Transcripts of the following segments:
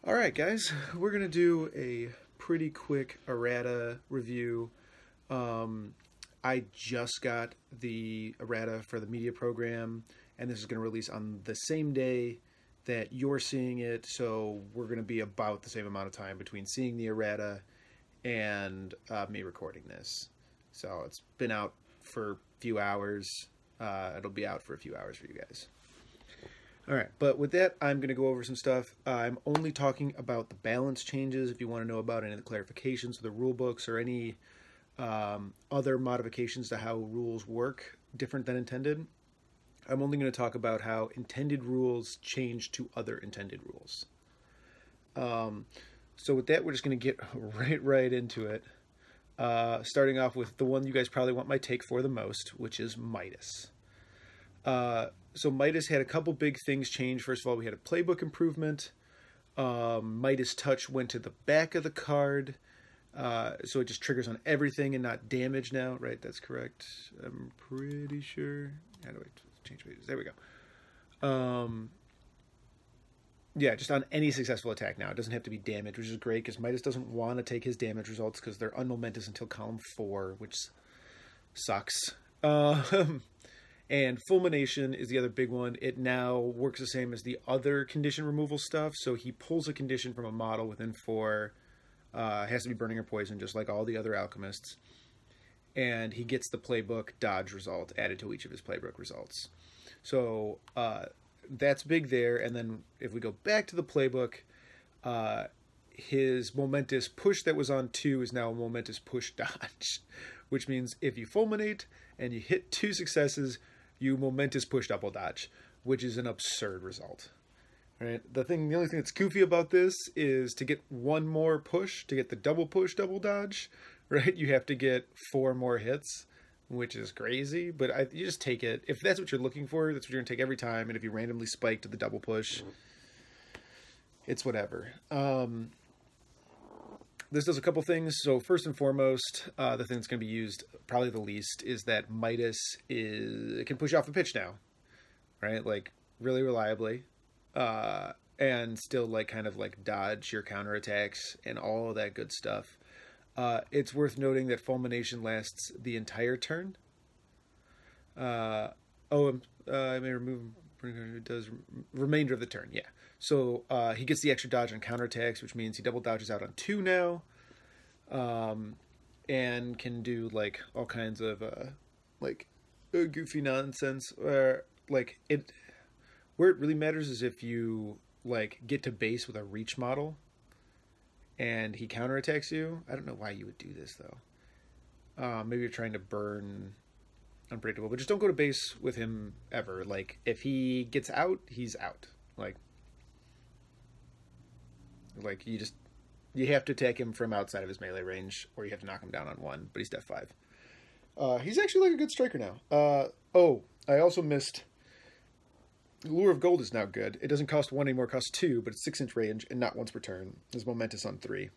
Alright guys, we're going to do a pretty quick errata review. I just got the errata for the media program, and this is going to release on the same day that you're seeing it, so we're going to be about the same amount of time between seeing the errata and me recording this. So it's been out for a few hours. It'll be out for a few hours for you guys. Alright, but with that, I'm going to go over some stuff. I'm only talking about the balance changes. If you want to know about any of the clarifications of the rule books or any other modifications to how rules work different than intended, I'm only going to talk about how intended rules change to other intended rules. So with that, we're just going to get right into it. Starting off with the one you guys probably want my take for the most, which is Midas. So Midas had a couple big things change. First of all, we had a playbook improvement. Midas Touch went to the back of the card. So it just triggers on everything and not damage now, right? That's correct. I'm pretty sure. How do I change Midas? There we go. Yeah, just on any successful attack now. It doesn't have to be damage, which is great because Midas doesn't want to take his damage results because they're unmomentous until column 4, which sucks. And Fulmination is the other big one. It now works the same as the other condition removal stuff. So he pulls a condition from a model within 4. Has to be burning or poison, just like all the other alchemists. And he gets the playbook dodge result added to each of his playbook results. So that's big there. And then if we go back to the playbook, his momentous push that was on 2 is now a momentous push dodge. Which means if you fulminate and you hit 2 successes, you momentous push double dodge, which is an absurd result. Right? The only thing that's goofy about this is to get one more push, to get the double push double dodge, right? You have to get 4 more hits, which is crazy, but you just take it. If that's what you're looking for, that's what you're going to take every time, and if you randomly spike to the double push, it's whatever. This does a couple things. So first and foremost, the thing that's going to be used probably the least is that Midas can push off the pitch now, right? Like really reliably, and still like kind of like dodge your counterattacks and all of that good stuff. It's worth noting that Fulmination lasts the entire turn. I may remove. It does remainder of the turn, yeah. So he gets the extra dodge on counterattacks, which means he double dodges out on 2 now, and can do like all kinds of goofy nonsense. Where it really matters is if you like get to base with a reach model, and he counterattacks you. I don't know why you would do this though. Maybe you're trying to burn unpredictable, but just don't go to base with him ever. Like if he gets out, he's out. Like you have to attack him from outside of his melee range, or you have to knock him down on 1, but he's def 5. He's actually like a good striker now. I also missed Lure of Gold is now good. It doesn't cost 1 anymore, it costs 2, but it's 6-inch range and not once per turn. His momentous on 3,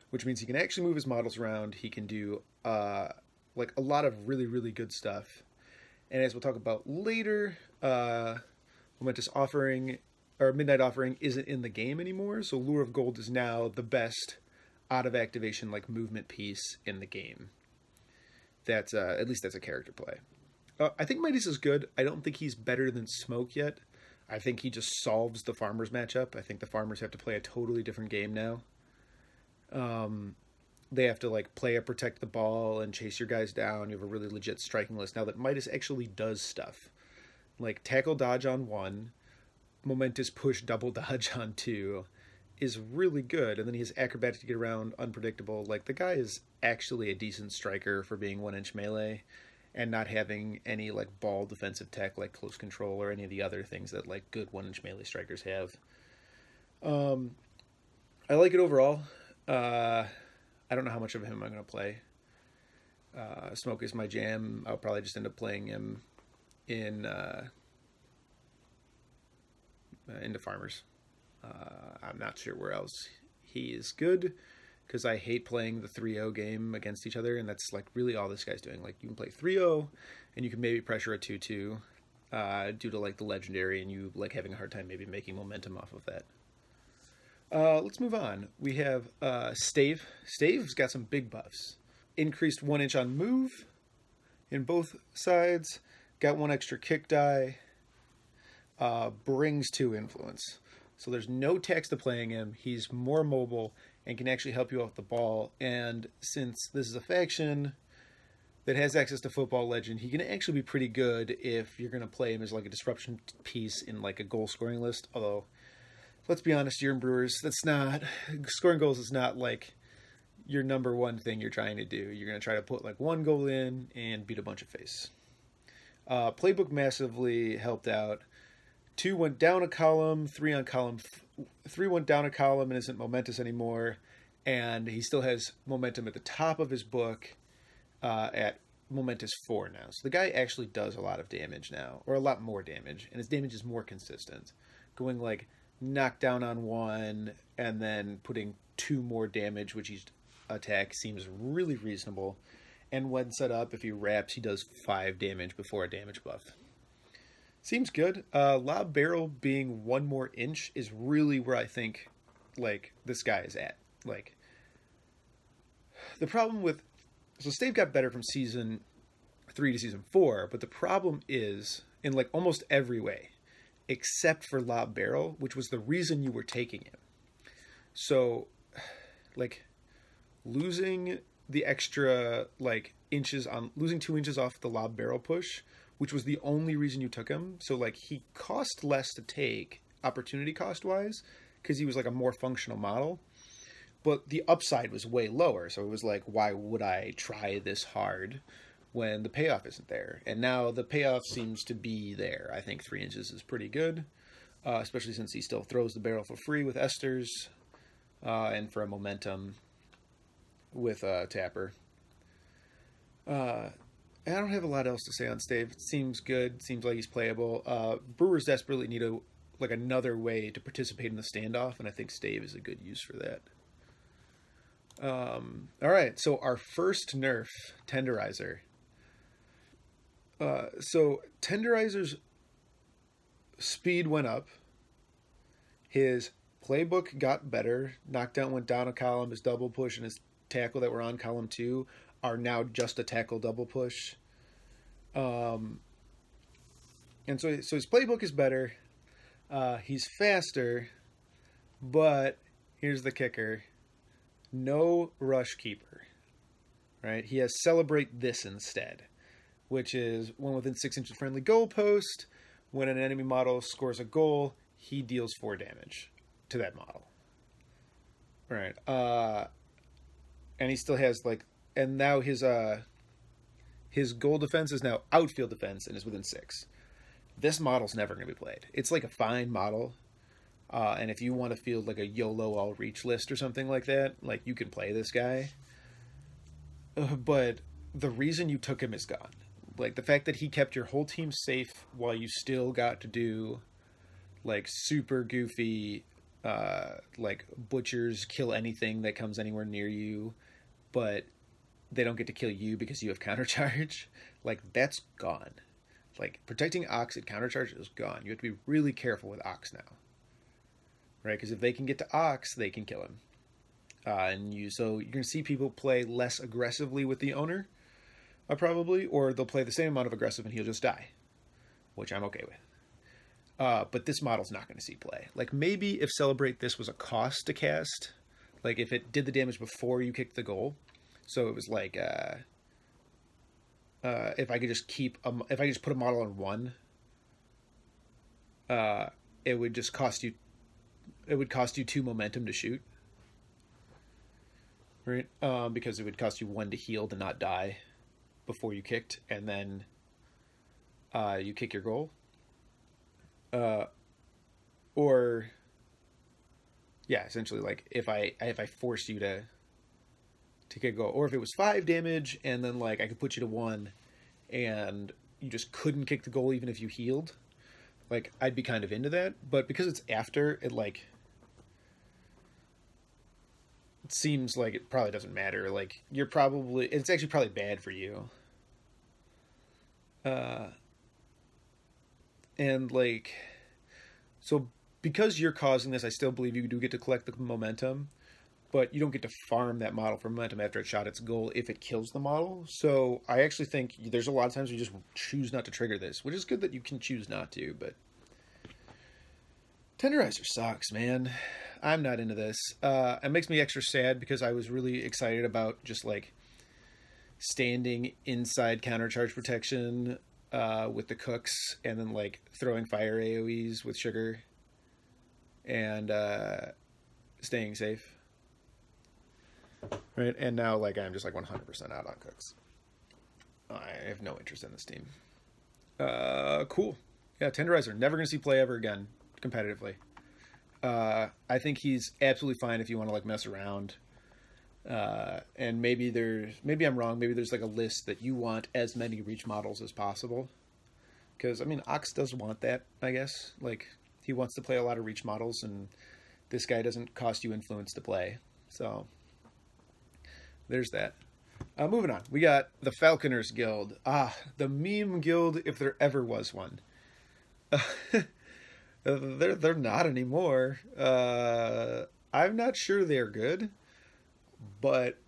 which means he can actually move his models around. He can do like a lot of really good stuff. And as we'll talk about later, Momentous Offering or Midnight Offering isn't in the game anymore, so Lure of Gold is now the best out of activation like movement piece in the game. That's at least that's a character play. I think Midas is good. I don't think he's better than Smoke yet. I think he just solves the farmers matchup. I think the farmers have to play a totally different game now. They have to like play a protect the ball and chase your guys down. You have a really legit striking list now that Midas actually does stuff. Like tackle dodge on 1, momentous push double dodge on 2 is really good. And then he has acrobatic to get around, unpredictable. Like the guy is actually a decent striker for being 1-inch melee and not having any like ball defensive tech like close control or any of the other things that like good 1-inch melee strikers have. I like it overall. I don't know how much of him I'm going to play. Smoke is my jam. I'll probably just end up playing him into farmers. I'm not sure where else he is good because I hate playing the 3-0 game against each other, and that's like really all this guy's doing. Like you can play 3-0 and you can maybe pressure a 2-2 due to like the legendary, and you like having a hard time maybe making momentum off of that. Let's move on. We have Stave. Stave's got some big buffs. Increased 1 inch on move in both sides. Got 1 extra kick die. Brings 2 influence. So there's no tax to playing him. He's more mobile and can actually help you off the ball. And since this is a faction that has access to Football Legend, he can actually be pretty good if you're going to play him as like a disruption piece in like a goal scoring list. Although, let's be honest, you're in Brewers. That's not, scoring goals is not like your number one thing you're trying to do. You're going to try to put like 1 goal in and beat a bunch of face. Playbook massively helped out. 2 went down a column, 3 on column, 3 went down a column and isn't momentous anymore. And he still has momentum at the top of his book at momentous 4 now. So the guy actually does a lot of damage now, or a lot more damage, and his damage is more consistent. Going like knock down on 1 and then putting 2 more damage, which each attack seems really reasonable. And when set up, if he wraps, he does 5 damage before a damage buff. Seems good. Lob barrel being 1 more inch is really where I think like this guy is at. Like the problem with, so Stave got better from season 3 to season 4, but the problem is in like almost every way, except for lob barrel, which was the reason you were taking him. So like losing the extra like inches on, losing 2 inches off the lob barrel push, which was the only reason you took him. So like he cost less to take opportunity cost wise because he was like a more functional model, but the upside was way lower. So it was like, why would I try this hard when the payoff isn't there? And now the payoff seems to be there. I think 3 inches is pretty good, especially since he still throws the barrel for free with Esters and for a momentum with Tapper. I don't have a lot else to say on Stave. It seems good. Seems like he's playable. Brewers desperately need another way to participate in the standoff, and I think Stave is a good use for that. All right, so our first nerf, Tenderizer. So Tenderizer's speed went up. His playbook got better. Knockdown went down a column. His double push and his tackle that were on column 2 are now just a tackle double push. And so his playbook is better. He's faster, but here's the kicker. No rush keeper, right? He has celebrate this instead, which is 1 within 6 inches friendly goalpost. When an enemy model scores a goal, he deals 4 damage to that model. Right. And he still has like, and now his goal defense is now outfield defense and is within 6. This model's never going to be played. It's like a fine model. And if you want to field like a YOLO all reach list or something like that, like you can play this guy. But the reason you took him is gone. Like the fact that he kept your whole team safe while you still got to do like super goofy, like butchers kill anything that comes anywhere near you, but they don't get to kill you because you have countercharge. Like that's gone. Like protecting Ox at countercharge is gone. You have to be really careful with Ox now. Right, because if they can get to Ox, they can kill him. So you're going to see people play less aggressively with the owner, probably, or they'll play the same amount of aggressive and he'll just die, which I'm okay with. But this model's not going to see play. Like maybe if Celebrate this was a cost to cast, like if it did the damage before you kicked the goal, so it was like if I could just if I just put a model on 1, it would just cost you. It would cost you 2 momentum to shoot, right? Because it would cost you 1 to heal to not die before you kicked, and then you kick your goal. Or yeah, essentially like if I forced you to kick a goal, or if it was 5 damage and then like I could put you to 1, and you just couldn't kick the goal even if you healed. Like I'd be kind of into that, but because it's after, it like it seems like it probably doesn't matter. Like it's actually probably bad for you. And like, so because you're causing this, I still believe you do get to collect the momentum, but you don't get to farm that model for momentum after it shot its goal if it kills the model. So I actually think there's a lot of times you just choose not to trigger this, which is good that you can choose not to, but Tenderizer sucks, man. I'm not into this. It makes me extra sad because I was really excited about just like standing inside countercharge protection with the cooks and then like throwing fire AoEs with sugar and staying safe. Right, and now like I'm just like 100% out on cooks. I have no interest in this team. Cool. Yeah, Tenderizer. Never gonna see play ever again competitively. I think he's absolutely fine if you want to like mess around. And maybe I'm wrong. Maybe there's like a list that you want as many reach models as possible. Because I mean, Ox does want that, I guess. Like he wants to play a lot of reach models, and this guy doesn't cost you influence to play. So there's that. Moving on. We got the Falconers Guild. The meme guild, if there ever was one. They're not anymore. I'm not sure they're good, but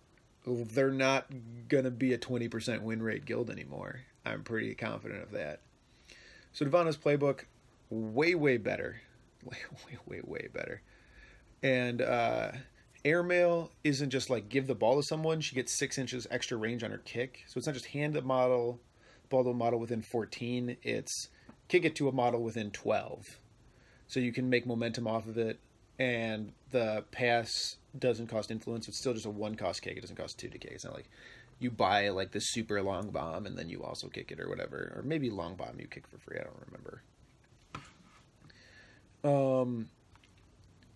they're not gonna be a 20% win rate guild anymore. I'm pretty confident of that. So Devana's playbook, way better. Way better. And Airmail isn't just like give the ball to someone. She gets 6 inches extra range on her kick. So it's not just hand the ball to a model within 14. It's kick it to a model within 12. So you can make momentum off of it. And the pass doesn't cost influence. It's still just a 1-cost kick. It doesn't cost 2 to kick. It's not like you buy like the super long bomb and then you also kick it or whatever. Or maybe long bomb you kick for free. I don't remember.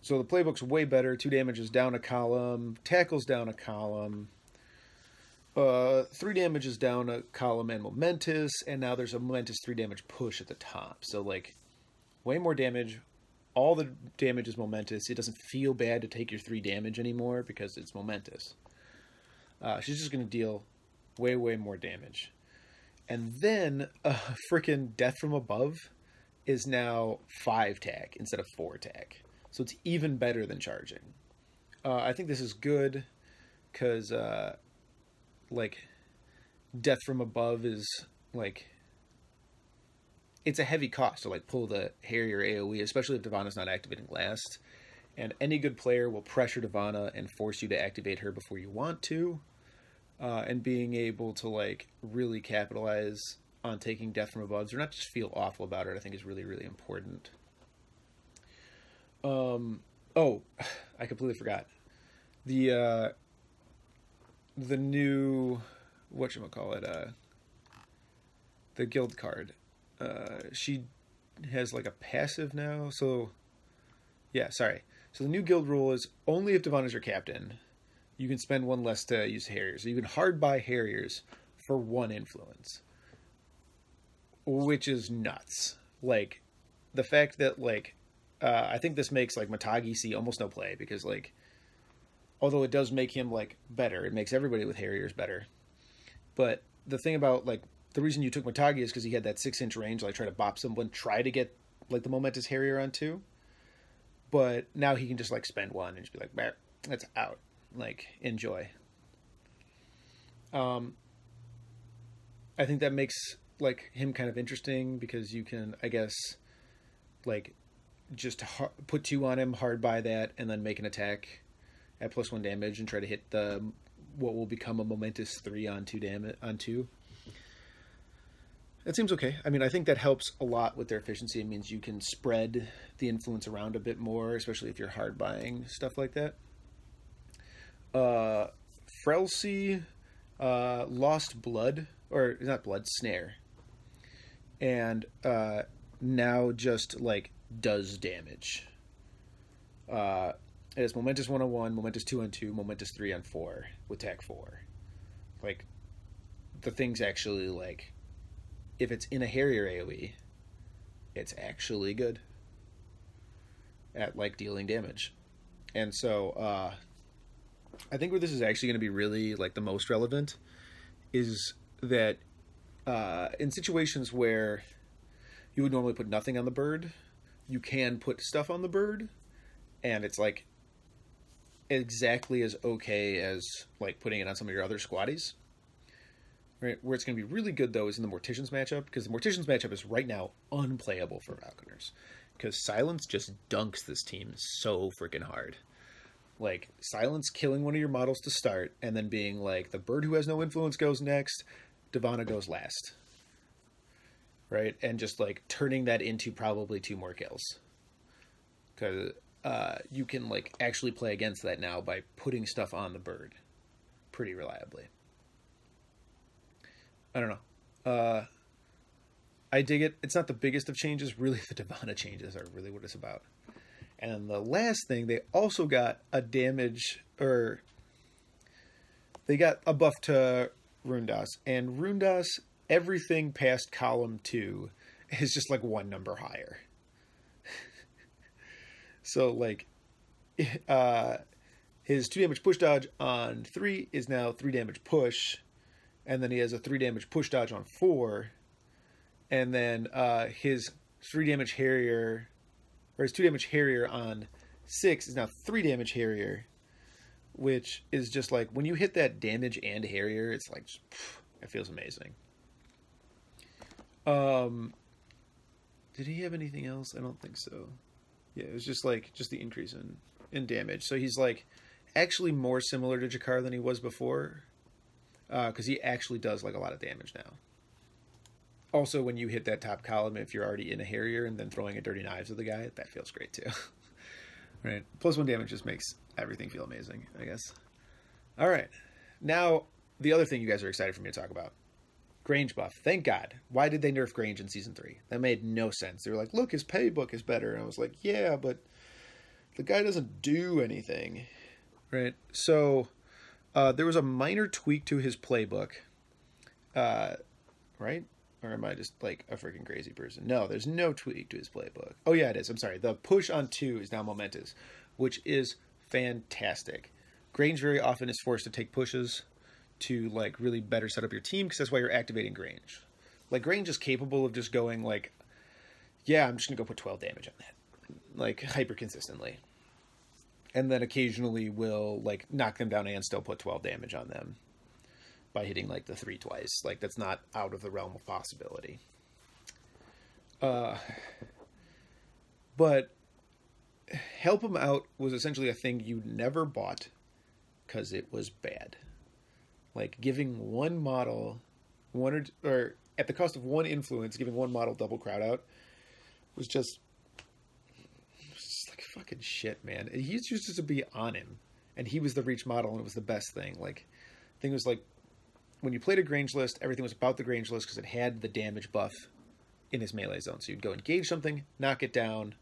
So the playbook's way better. 2 damage is down a column. Tackle's down a column. 3 damage is down a column and momentous. And now there's a momentous 3 damage push at the top. So like way more damage. All the damage is momentous. It doesn't feel bad to take your 3 damage anymore because it's momentous. She's just going to deal way more damage. And then freaking Death from Above is now 5 tack instead of 4 tack. So it's even better than charging. I think this is good because, like, Death from Above is, like, it's a heavy cost to, like, pull the Harrier AoE, especially if Devana's not activating last. And any good player will pressure Devana and force you to activate her before you want to. And being able to, like, really capitalize on taking Death from Above, or not just feel awful about it, I think is really important. Oh, I completely forgot. The new, whatchamacallit, the guild card. She has like a passive now, so yeah, sorry. So the new guild rule is only if Devana's your captain, you can spend 1 less to use Harriers. So you can hard buy Harriers for 1 influence. Which is nuts. Like, the fact that, like, I think this makes, like, Matagi see almost no play, because, like, although it does make him, like, better, it makes everybody with Harriers better. But the thing about, like, the reason you took Matagi is because he had that 6-inch range, like, try to bop someone, try to get, like, the momentous Harrier on 2. But now he can just, like, spend 1 and just be like, bah, that's out. Like, enjoy. I think that makes, like, him kind of interesting, because you can, I guess, like, just put 2 on him, hard buy that, and then make an attack at +1 damage and try to hit the what will become a momentous 3 on 2 damage on 2. That seems okay. I mean, I think that helps a lot with their efficiency. It means you can spread the influence around a bit more, especially if you're hard buying stuff like that. Frelsi, lost blood, or not blood, snare, and now just like does damage. It has momentous 1 on 1, momentous 2 on 2, momentous 3 on 4 with tack 4. Like, the thing's actually, like, if it's in a Harrier AoE, it's actually good at, like, dealing damage. And so I think where this is actually going to be really, like, the most relevant is that in situations where you would normally put nothing on the bird, you can put stuff on the bird, and it's like exactly as okay as like putting it on some of your other squaddies. Right, where it's going to be really good though is in the morticians matchup, because the morticians matchup is right now unplayable for Falconers, because silence just dunks this team so freaking hard. Like silence killing one of your models to start, and then being like the bird who has no influence goes next, Devana goes last. Right, and just like turning that into probably 2 more kills, because you can like actually play against that now by putting stuff on the bird pretty reliably. I don't know. I dig it. It's not the biggest of changes. Really, the Devana changes are really what it's about. And the last thing, they also got a damage, or they got a buff to Rundas. And Rundas, everything past column 2 is just like 1 number higher. So like, his 2 damage push dodge on 3 is now 3 damage push. And then he has a 3 damage push dodge on 4. And then his 3 damage Harrier, or his 2 damage Harrier on 6 is now 3 damage Harrier, which is just like, when you hit that damage and Harrier, it's like, it feels amazing. Did he have anything else? I don't think so. Yeah, it was just like, just the increase in damage. So he's like actually more similar to Jakar than he was before. Because he actually does like a lot of damage now. Also, when you hit that top column, if you're already in a Harrier and then throwing a Dirty Knives at the guy, that feels great too. Right? +1 damage just makes everything feel amazing, I guess. All right. Now, the other thing you guys are excited for me to talk about. Grange buff. Thank God. Why did they nerf Grange in Season 3? That made no sense. They were like, look, his playbook is better. And I was like, yeah, but the guy doesn't do anything. Right? So there was a minor tweak to his playbook. Right? Or am I just like a freaking crazy person? No, there's no tweak to his playbook. Oh yeah, it is. I'm sorry. The push on 2 is now momentous, which is fantastic. Grange very often is forced to take pushes to like really better set up your team, because that's why you're activating Grange. Like Grange is capable of just going like, yeah, I'm just gonna go put 12 damage on that, like hyper consistently, and then occasionally will like knock them down and still put 12 damage on them by hitting like the 3 twice. Like that's not out of the realm of possibility. But help him out was essentially a thing you never bought because it was bad. Like giving one model or at the cost of 1 influence, giving 1 model double crowd out was just like fucking shit, man. He used to be on him, and he was the reach model, and it was the best thing. Like, the thing was like, when you played a Grange list, everything was about the Grange list because it had the damage buff in his melee zone. So you'd go engage something, knock it down,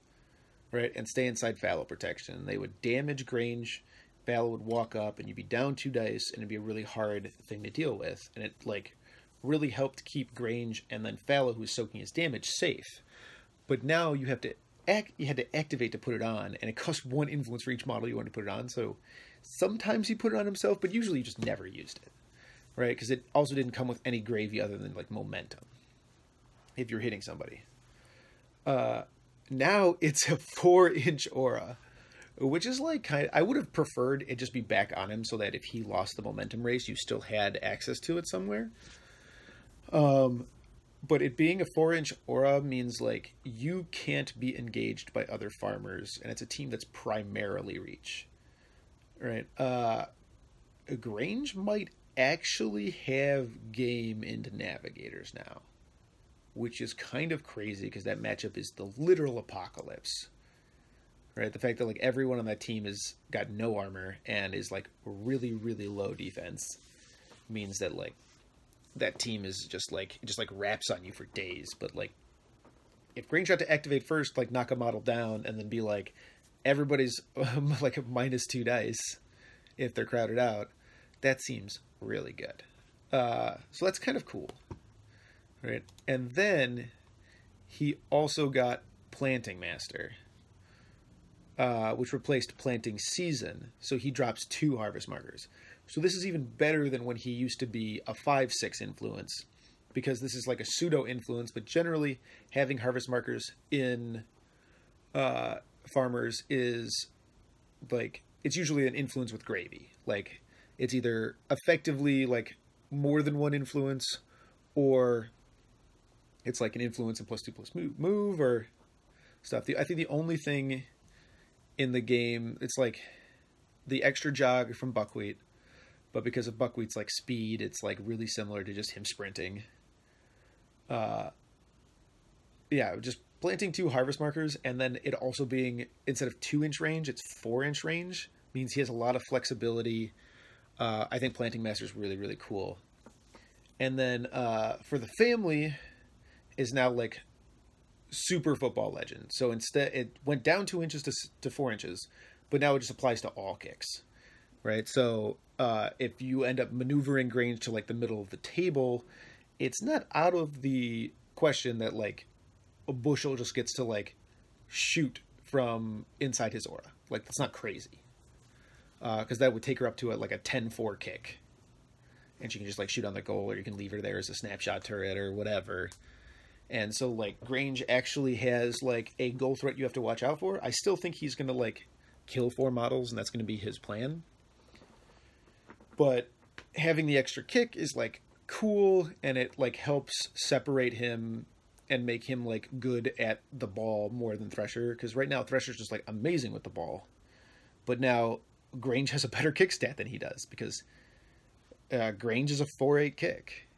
right, and stay inside fallow protection. They would damage Grange, fallow would walk up, and you'd be down 2 dice, and it'd be a really hard thing to deal with. And it like really helped keep Grange and then fallow, who's soaking his damage, safe. But now you had to activate to put it on, and it cost 1 influence for each model you want to put it on. So sometimes he put it on himself, but usually you just never used it. Right, because it also didn't come with any gravy other than like momentum if you're hitting somebody. Now it's a 4-inch aura, which is like I would have preferred it just be back on him so that if he lost the momentum race, you still had access to it somewhere. But it being a 4-inch aura means like you can't be engaged by other farmers, and it's a team that's primarily reach. Right, Grange might actually have game into navigators now, which is kind of crazy because that matchup is the literal apocalypse, right? The fact that like everyone on that team has got no armor and is like really, really low defense means that like that team is just like, it just like wraps on you for days. But like if Grange got to activate first, like knock a model down and then be like everybody's like a -2 dice if they're crowded out, that seems really good. So that's kind of cool, right? And then he also got Planting Master, which replaced Planting Season. So he drops 2 harvest markers. So this is even better than when he used to be a 5/6 influence, because this is like a pseudo influence, but generally having harvest markers in farmers is like it's usually an influence with gravy. Like it's either effectively like more than one influence, or it's like an influence and +2/+move or stuff. I think the only thing in the game, it's like the extra jog from buckwheat, but because of buckwheat's like speed, it's like really similar to just him sprinting. Yeah, just planting 2 harvest markers, and then it also being, instead of 2-inch range, it's 4-inch range, means he has a lot of flexibility. I think Planting Master is really, really cool. And then for the family is now like super football legend. So instead, it went down 2 inches to 4 inches, but now it just applies to all kicks, right? So if you end up maneuvering Grange to like the middle of the table, it's not out of the question that like a bushel just gets to like shoot from inside his aura. Like that's not crazy, because that would take her up to like a 10-4 kick, and she can just like shoot on the goal, or you can leave her there as a snapshot turret or whatever. And so like Grange actually has like a goal threat you have to watch out for. I still think he's gonna like kill 4 models, and that's gonna be his plan. But having the extra kick is like cool, and it like helps separate him and make him like good at the ball more than Thresher, because right now Thresher's just like amazing with the ball, but now Grange has a better kick stat than he does, because Grange is a 4-8 kick,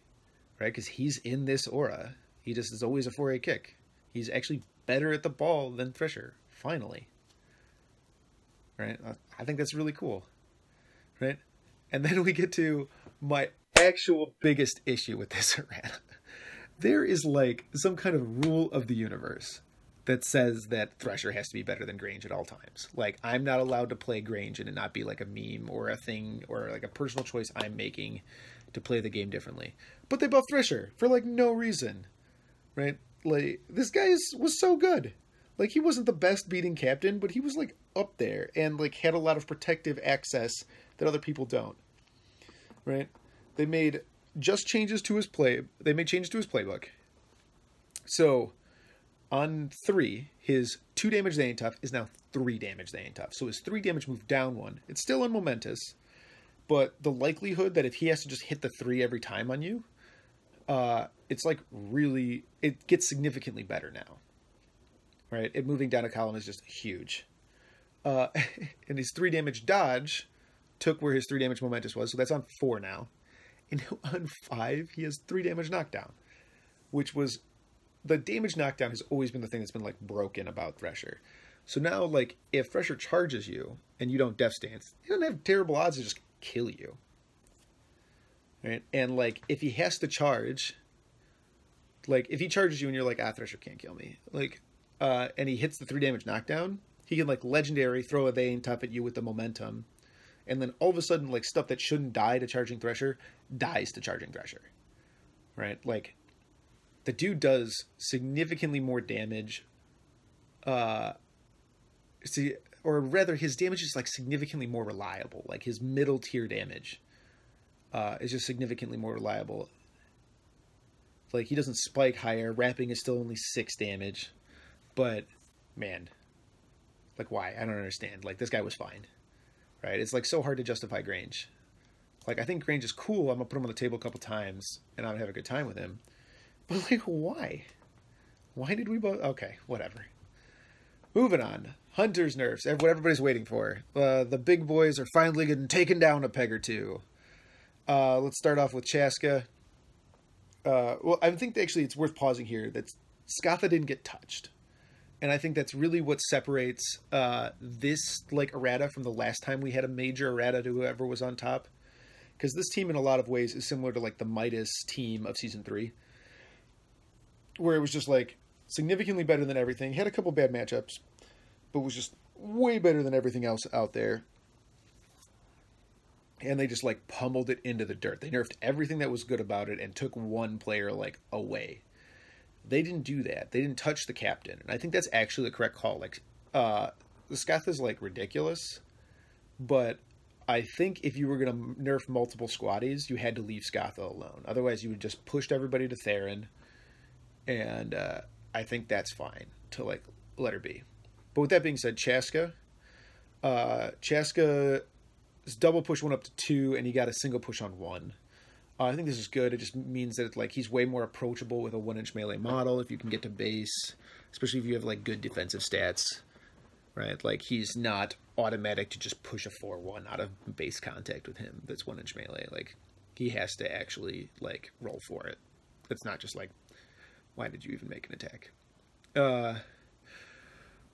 right? Because he's in this aura. He just is always a 4-8 kick. He's actually better at the ball than Thresher, finally, right? I think that's really cool, right? And then we get to my actual biggest issue with this errata. There is like some kind of rule of the universe that says that Thresher has to be better than Grange at all times. Like I'm not allowed to play Grange and it not be like a meme or a thing or like a personal choice I'm making to play the game differently. But they buff Thresher for like no reason, right? Like this guy was so good. Like he wasn't the best beating captain, but he was like up there and like had a lot of protective access that other people don't, right? They made changes to his playbook. So on 3, his 2 damage they ain't tough is now 3 damage they ain't tough. So his 3 damage moved down 1. It's still unmomentous, but the likelihood that if he has to just hit the 3 every time on you, it's like really, it gets significantly better now, right? It moving down a column is just huge. And his 3 damage dodge took where his 3 damage momentous was, so that's on 4 now. And on 5, he has 3 damage knockdown, which was, the damage knockdown has always been the thing that's been like broken about Thresher. So now like if Thresher charges you and you don't death stance, he doesn't have terrible odds to just kill you, right? And like if he has to charge, like if he charges you and you're like, Thresher can't kill me, like and he hits the 3 damage knockdown, he can like legendary throw a they ain't tough at you with the momentum. And then all of a sudden, like, stuff that shouldn't die to charging Thresher dies to charging Thresher, right? Like, the dude does significantly more damage. Or rather, his damage is, like, significantly more reliable. Like, his middle tier damage is just significantly more reliable. Like, he doesn't spike higher. Wrapping is still only 6 damage. But, man, like, why? I don't understand. Like, this guy was fine. Right? It's like so hard to justify Grange. Like I think Grange is cool. I'm gonna put him on the table a couple times and I'm gonna have a good time with him. But like why? Why did we both? Okay, whatever. Moving on. Hunter's nerfs. What everybody's waiting for. The big boys are finally getting taken down a peg or two. Let's start off with Chaska. Well, I think actually it's worth pausing here that Scatha didn't get touched. And I think that's really what separates this like errata from the last time we had a major errata to whoever was on top. Because this team in a lot of ways is similar to like the Midas team of Season 3. Where it was just like significantly better than everything. Had a couple bad matchups, but was just way better than everything else out there. And they just like pummeled it into the dirt. They nerfed everything that was good about it and took one player like away. They didn't do that. They didn't touch the captain. And I think that's actually the correct call. Like, the Scatha is, like, ridiculous. But I think if you were going to nerf multiple squatties, you had to leave Scatha alone. Otherwise, you would just pushed everybody to Theron. And I think that's fine to, like, let her be. But with that being said, Chaska's double push went up to 2, and he got a single push on 1. I think this is good. It just means that like he's way more approachable with a 1-inch melee model if you can get to base, especially if you have like good defensive stats, right? Like he's not automatic to just push a 4-1 out of base contact with him. That's 1-inch melee. Like he has to actually like roll for it. It's not just like, why did you even make an attack?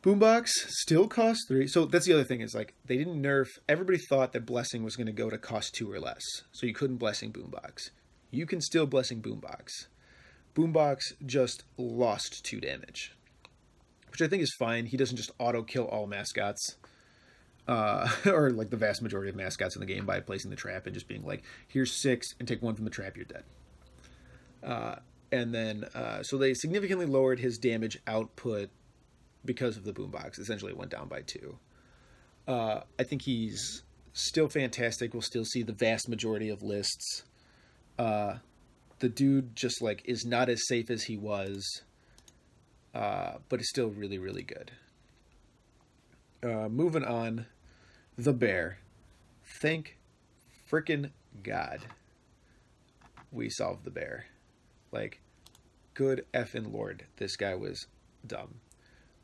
Boombox still costs 3. So that's the other thing is like they didn't nerf. Everybody thought that Blessing was going to go to cost 2 or less. So you couldn't Blessing Boombox. You can still Blessing Boombox. Boombox just lost 2 damage, which I think is fine. He doesn't just auto kill all mascots, or like the vast majority of mascots in the game by placing the trap and just being like, here's 6 and take 1 from the trap, you're dead. And then so they significantly lowered his damage output because of the boombox. Essentially it went down by 2. I think he's still fantastic. We'll still see the vast majority of lists. The dude just like is not as safe as he was, but is still really, really good. Moving on, the bear. Thank frickin' God we solved the bear. Like, good effing Lord, this guy was dumb.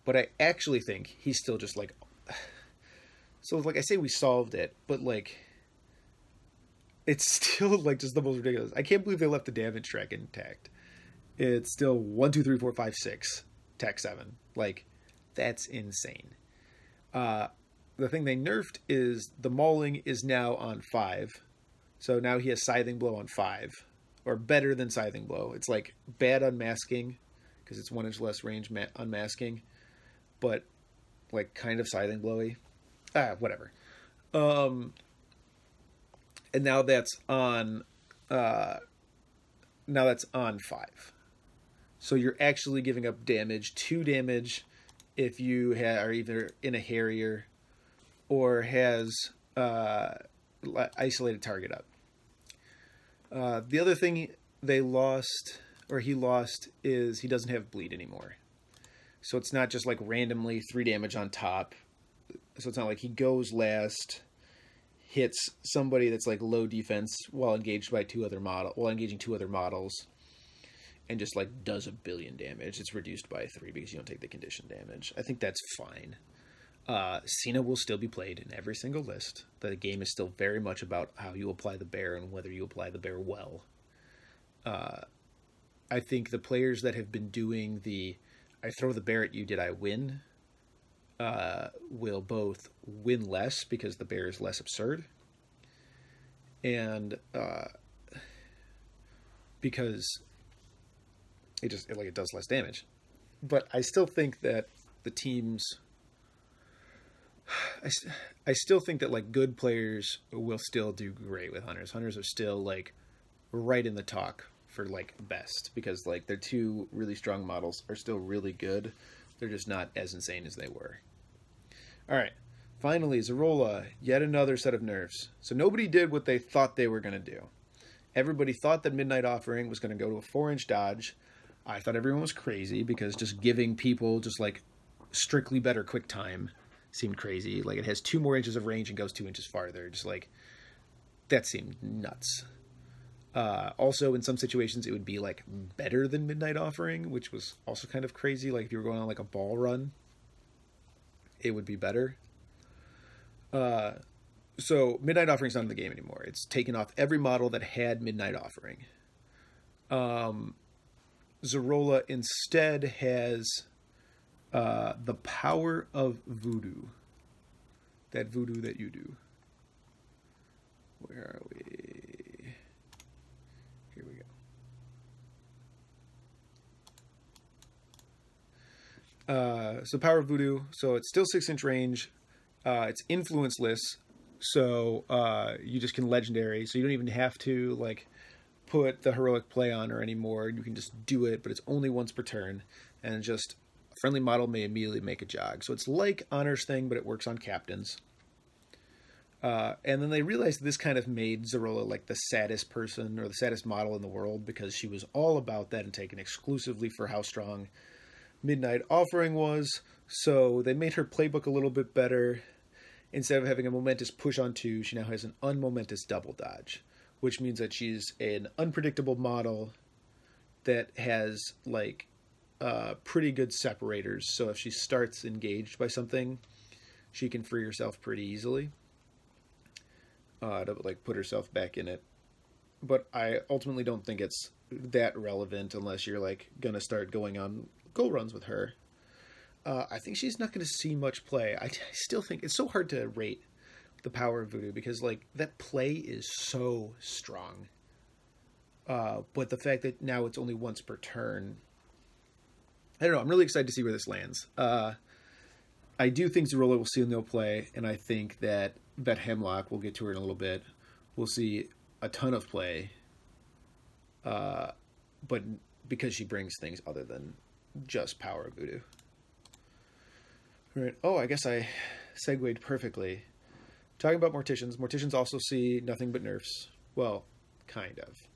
But I actually think he's still just like... So, like, I say we solved it, but, like, it's still, like, just the most ridiculous. I can't believe they left the damage track intact. It's still 1, 2, 3, 4, 5, 6, Tech 7. Like, that's insane. The thing they nerfed is the mauling is now on 5. So now he has Scything Blow on 5. Or better than Scything Blow. It's, like, bad unmasking, because it's 1 inch less range unmasking. But, like, kind of Scything Blowy. Whatever. And now that's on 5. So you're actually giving up damage, 2 damage if you are either in a Harrier or has isolated target up. The other thing they lost, or he lost, is he doesn't have bleed anymore. So it's not just like randomly 3 damage on top. So it's not like he goes last, hits somebody that's like low defense while engaged by 2 other engaging 2 other models, and just like does a billion damage. It's reduced by 3 because you don't take the condition damage. I think that's fine. Cena will still be played in every single list. The game is still very much about how you apply the bear and whether you apply the bear well. I think the players that have been doing the I throw the bear at you, did I win? Will both win less because the bear is less absurd, and because it does less damage. But I still think that the teams, I still think that like good players will still do great with hunters. Hunters are still like right in the talk for like best, because like their 2 really strong models are still really good. They're just not as insane as they were. All right, finally, Zerola, yet another set of nerfs. So nobody did what they thought they were going to do. Everybody thought that Midnight Offering was going to go to a 4-inch dodge. I thought everyone was crazy because just giving people just like strictly better quick time seemed crazy. Like it has 2 more inches of range and goes 2 inches farther. Just like, that seemed nuts. Also, in some situations, it would be like better than Midnight Offering, which was also kind of crazy. Like if you were going on like a ball run, it would be better. So Midnight Offering's not in the game anymore. It's taken off every model that had Midnight Offering. Zerola instead has the power of voodoo. That voodoo that you do. Where are we? Here we go. So power of voodoo. So it's still 6-inch range. It's influenceless. So you just can legendary. So you don't even have to like put the heroic play on her anymore. You can just do it, but it's only once per turn. And just a friendly model may immediately make a jog. So it's like Honor's thing, but it works on captains. And then they realized this kind of made Zerola like the saddest person or the saddest model in the world, because she was all about that and taken exclusively for how strong Midnight Offering was. So they made her playbook a little bit better. Instead of having a momentous push on 2, she now has an unmomentous double dodge, which means that she's an unpredictable model that has like pretty good separators. So if she starts engaged by something, she can free herself pretty easily to like put herself back in it. But I ultimately don't think it's that relevant unless you're like gonna start going on goal runs with her. I think she's not going to see much play. I still think it's so hard to rate the power of Voodoo because like that play is so strong. But the fact that now it's only once per turn, I don't know. I'm really excited to see where this lands. I do think Zerola will see no play, and I think that Hemlock, we'll get to her in a little bit, will see a ton of play. But because she brings things other than just power of Voodoo. Right. Oh, I guess I segued perfectly. Talking about morticians. Morticians also see nothing but nerfs. Well, kind of.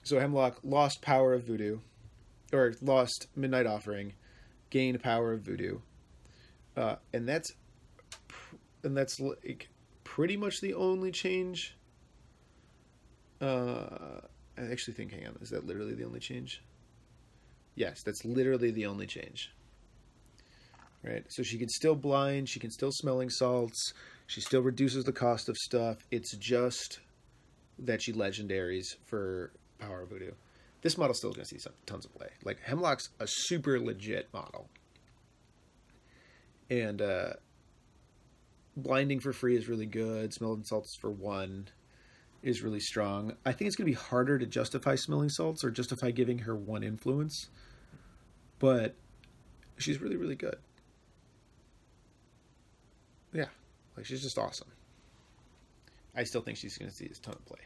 So Hemlock lost power of Voodoo, or lost Midnight Offering, gained power of Voodoo, and that's like pretty much the only change. I actually think, hang on, is that literally the only change? Yes, that's literally the only change. Right? So she can still blind, she can still smelling salts, she still reduces the cost of stuff. It's just that she legendaries for power of Voodoo. This model's still going to see tons of play. Like, Hemlock's a super legit model. And blinding for free is really good. Smelling salts for 1 is really strong. I think it's going to be harder to justify smelling salts or justify giving her 1 influence. But she's really, really good. Yeah. Like, she's just awesome. I still think she's going to see a ton of play.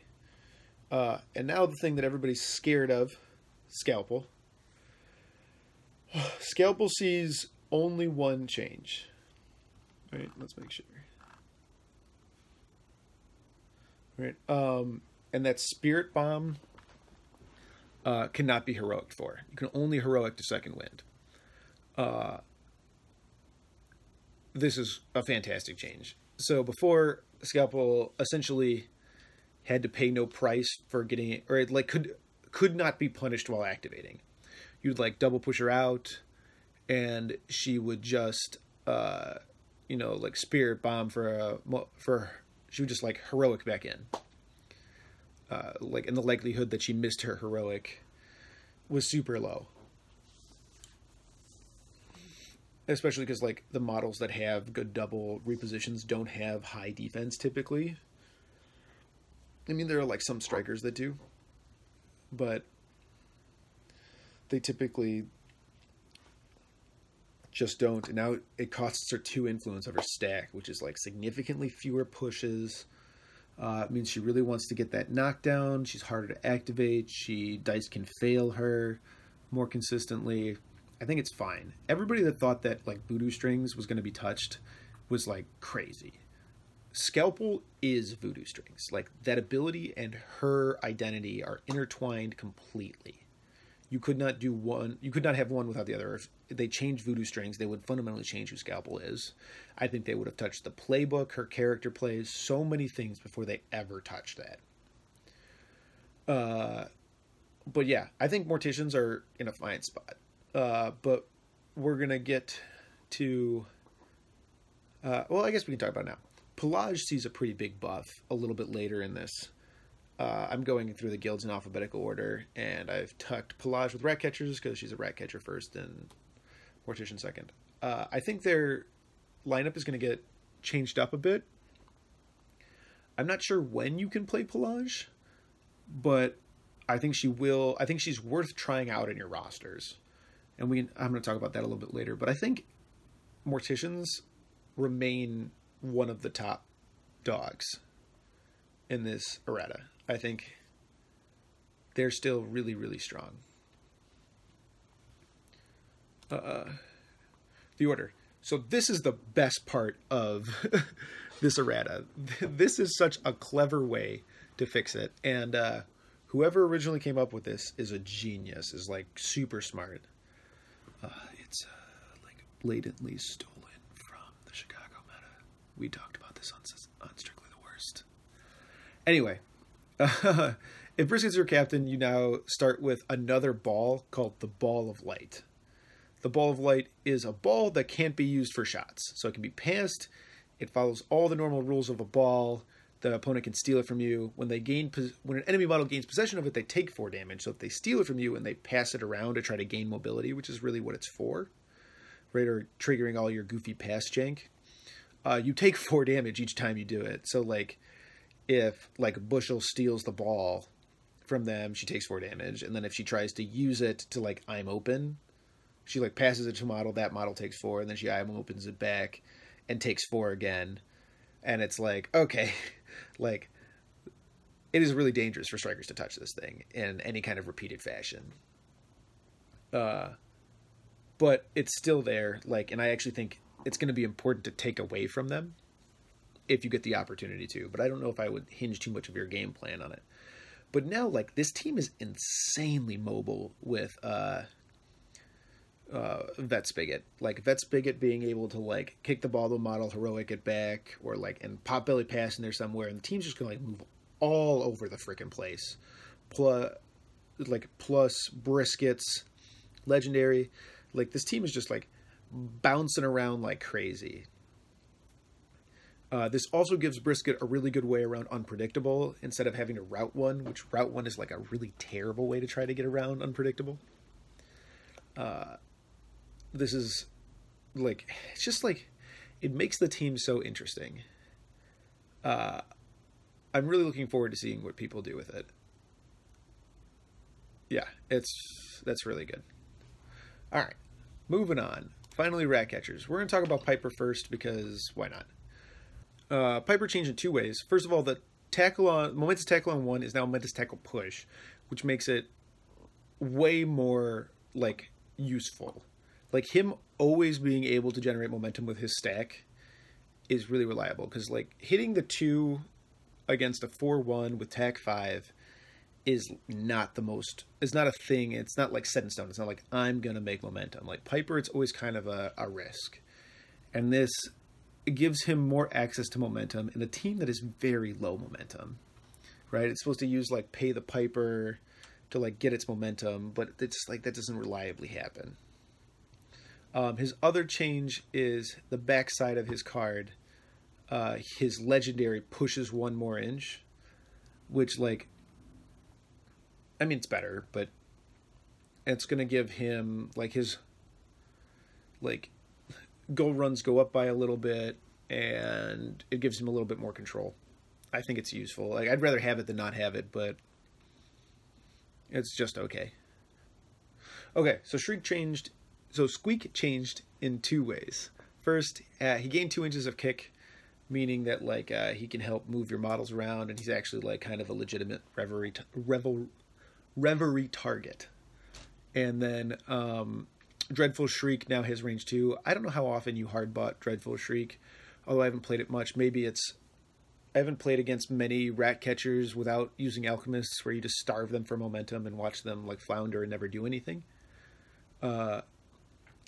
And now the thing that everybody's scared of, Scalpel. Scalpel sees only 1 change. All right, let's make sure. Right, and that Spirit Bomb cannot be heroic for. You can only heroic to Second Wind. This is a fantastic change. So before, Scalpel essentially had to pay no price for getting it, or it like could not be punished while activating. You'd like double push her out, and she would just like Spirit Bomb for she would just like heroic back in. And the likelihood that she missed her heroic was super low. Especially because like the models that have good double repositions don't have high defense typically. I mean, there are like some strikers that do, but they typically just don't. And now it costs her 2 influence of her stack, which is like significantly fewer pushes. It means she really wants to get that knockdown. She's harder to activate. Dice can fail her more consistently. I think it's fine. Everybody that thought that like Voodoo Strings was going to be touched was like crazy. Scalpel is Voodoo Strings. Like, that ability and her identity are intertwined completely. You could not do one. You could not have one without the other. If they changed Voodoo Strings, they would fundamentally change who Scalpel is. I think they would have touched the playbook, her character plays, so many things before they ever touched that. But yeah, I think Morticians are in a fine spot. But we're going to get to... well, I guess we can talk about it now. Pelage sees a pretty big buff a little bit later in this. I'm going through the guilds in alphabetical order, and I've tucked Pelage with Ratcatchers because she's a Ratcatcher first and Mortician second. I think their lineup is going to get changed up a bit. I'm not sure when you can play Pelage, but I think she will. I think she's worth trying out in your rosters. And I'm going to talk about that a little bit later. But I think Morticians remain one of the top dogs in this errata. I think they're still really, really strong. The order. So this is the best part of this errata. This is such a clever way to fix it. And Whoever originally came up with this is a genius, is like super smart. It's like blatantly stolen from the Chicago meta. We talked about this on Strictly the Worst. Anyway, if Brisket's your captain, you now start with another ball called the Ball of Light. The Ball of Light is a ball that can't be used for shots. So it can be passed. It follows all the normal rules of a ball. The opponent can steal it from you. When an enemy model gains possession of it, they take 4 damage. So if they steal it from you and they pass it around to try to gain mobility, which is really what it's for, right, or triggering all your goofy pass jank, you take 4 damage each time you do it. So like if like Bushel steals the ball from them, she takes 4 damage. And then if she tries to use it to like I'm open, she like passes it to a model, that model takes 4, and then she I'm opens it back and takes 4 again. And it's like, okay, like it is really dangerous for strikers to touch this thing in any kind of repeated fashion. But it's still there, like, and I actually think it's going to be important to take away from them if you get the opportunity to, but I don't know if I would hinge too much of your game plan on it. But now, like, this team is insanely mobile with Vet Spigot. Like, Vet Spigot being able to, like, kick the ball to a model, heroic it back, or, like, and pop belly pass in there somewhere, and the team's just going to, like, move all over the freaking place. Plus Briskets, legendary. Like, this team is just, like, bouncing around like crazy. This also gives Brisket a really good way around unpredictable instead of having to route one, which route one is like a really terrible way to try to get around unpredictable. This is like, it's just like, it makes the team so interesting. I'm really looking forward to seeing what people do with it. Yeah, that's really good. All right, moving on. Finally, rat catchers. We're going to talk about Piper first because why not? Piper changed in 2 ways. First of all, the Momentous Tackle on 1 is now Momentous Tackle Push, which makes it way more, like, useful. Like, him always being able to generate momentum with his stack is really reliable, because, like, hitting the 2 against a 4-1 with Tack 5 is not it's not a thing. It's not, like, set in stone. It's not like, I'm going to make momentum. Like, Piper, it's always kind of a risk. And this... it gives him more access to momentum in a team that is very low momentum, right? It's supposed to use like Pay the Piper to like get its momentum, but it's like that doesn't reliably happen. His other change is the backside of his card. His legendary pushes 1 more inch, which like, I mean, it's better, but it's going to give him like his like goal runs go up by a little bit, and it gives him a little bit more control. I think it's useful. Like, I'd rather have it than not have it, but it's just okay. Okay, so Squeak changed in 2 ways. First, he gained 2 inches of kick, meaning that like he can help move your models around, and he's actually like kind of a legitimate reverie target. And then Dreadful Shriek now has range 2. I don't know how often you hard bought Dreadful Shriek, although I haven't played it much. Maybe I haven't played against many rat catchers without using alchemists, where you just starve them for momentum and watch them like flounder and never do anything. And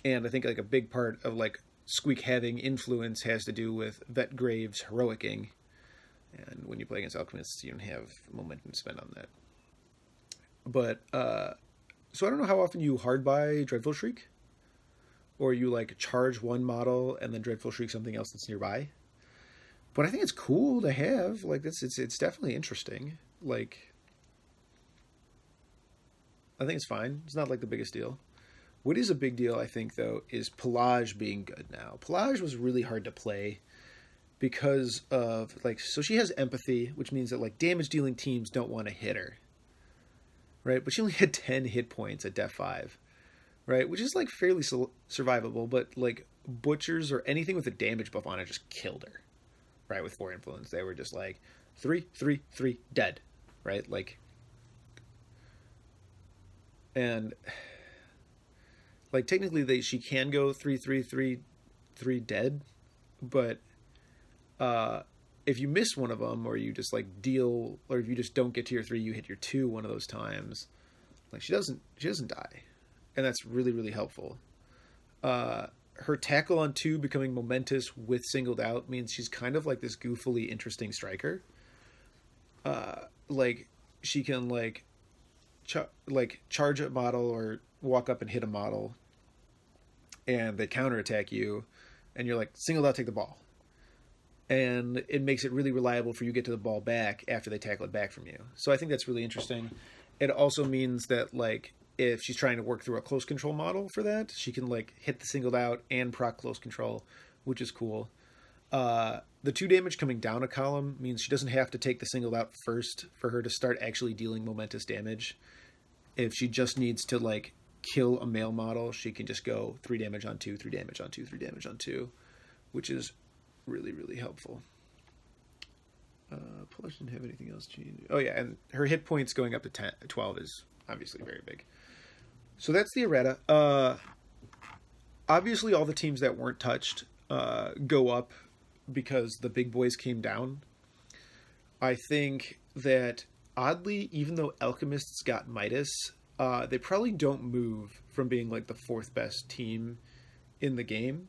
I think like a big part of like Squeak having influence has to do with Vet Graves heroicing, and when you play against alchemists, you don't have momentum to spend on that. But so I don't know how often you hard buy Dreadful Shriek, or you like charge 1 model and then Dreadful Shriek something else that's nearby. But I think it's cool to have. Like, it's definitely interesting. Like, I think it's fine. It's not like the biggest deal. What is a big deal, I think, though, is Pelage being good now. Pelage was really hard to play because of like, so she has empathy, which means that like damage dealing teams don't want to hit her. Right, but she only had 10 hit points at Def 5, right? Which is like fairly survivable, but like butchers or anything with a damage buff on it just killed her, right? With 4 influence, they were just like 3, 3, 3, dead, right? Like, and like technically she can go 3, 3, 3, 3 dead, but if you miss one of them, or you just like deal, or if you just don't get to your 3, you hit your 2 one of those times, like she doesn't die, and that's really, really helpful. Her tackle on 2 becoming momentous with singled out means she's kind of like this goofily interesting striker. Like she can like charge a model or walk up and hit a model, and they counterattack you, and you're like, singled out, take the ball. And it makes it really reliable for you to get to the ball back after they tackle it back from you. So I think that's really interesting. It also means that, like, if she's trying to work through a close control model for that, she can, like, hit the singled out and proc close control, which is cool. The 2 damage coming down a column means she doesn't have to take the singled out first for her to start actually dealing momentous damage. If she just needs to, like, kill a male model, she can just go 3 damage on 2, 3 damage on 2, 3 damage on 2, which is really, really helpful. Polish didn't have anything else changed. Oh yeah, and her hit points going up to 12 is obviously very big. So that's the errata. Obviously all the teams that weren't touched go up because the big boys came down. I think that, oddly, even though alchemists got Midas, they probably don't move from being like the 4th best team in the game.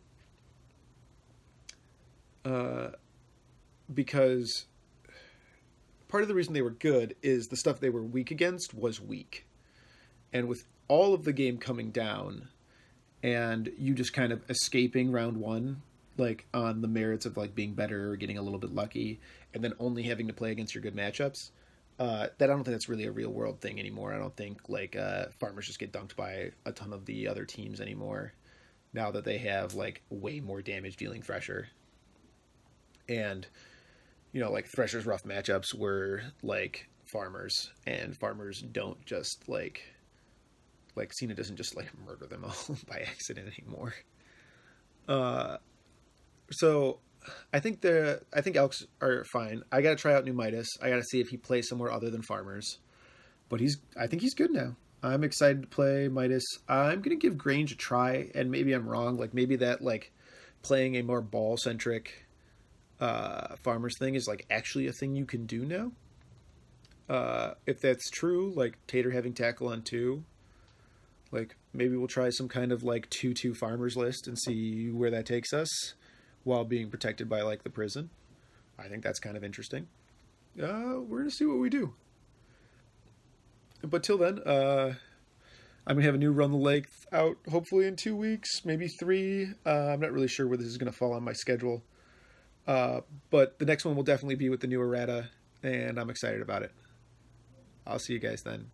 Because part of the reason they were good is the stuff they were weak against was weak. And with all of the game coming down and you just kind of escaping round 1, like on the merits of like being better or getting a little bit lucky, and then only having to play against your good matchups, that I don't think that's really a real world thing anymore. I don't think like farmers just get dunked by a ton of the other teams anymore now that they have like way more damage dealing Thresher. And, you know, like Thresher's rough matchups were like farmers, and farmers don't just like Cena doesn't just like murder them all by accident anymore. So I think elks are fine. I got to try out new Midas. I got to see if he plays somewhere other than farmers, but I think he's good now. I'm excited to play Midas. I'm going to give Grange a try, and maybe I'm wrong. Like maybe that like playing a more ball centric farmers thing is like actually a thing you can do now. If that's true, like Tater having tackle on 2, like maybe we'll try some kind of like 2/2 farmers list and see where that takes us while being protected by like the prison. I think that's kind of interesting. We're gonna see what we do. But till then, I'm gonna have a new Run the Lake out hopefully in 2 weeks, maybe 3. I'm not really sure where this is gonna fall on my schedule. But the next one will definitely be with the new errata, and I'm excited about it. I'll see you guys then.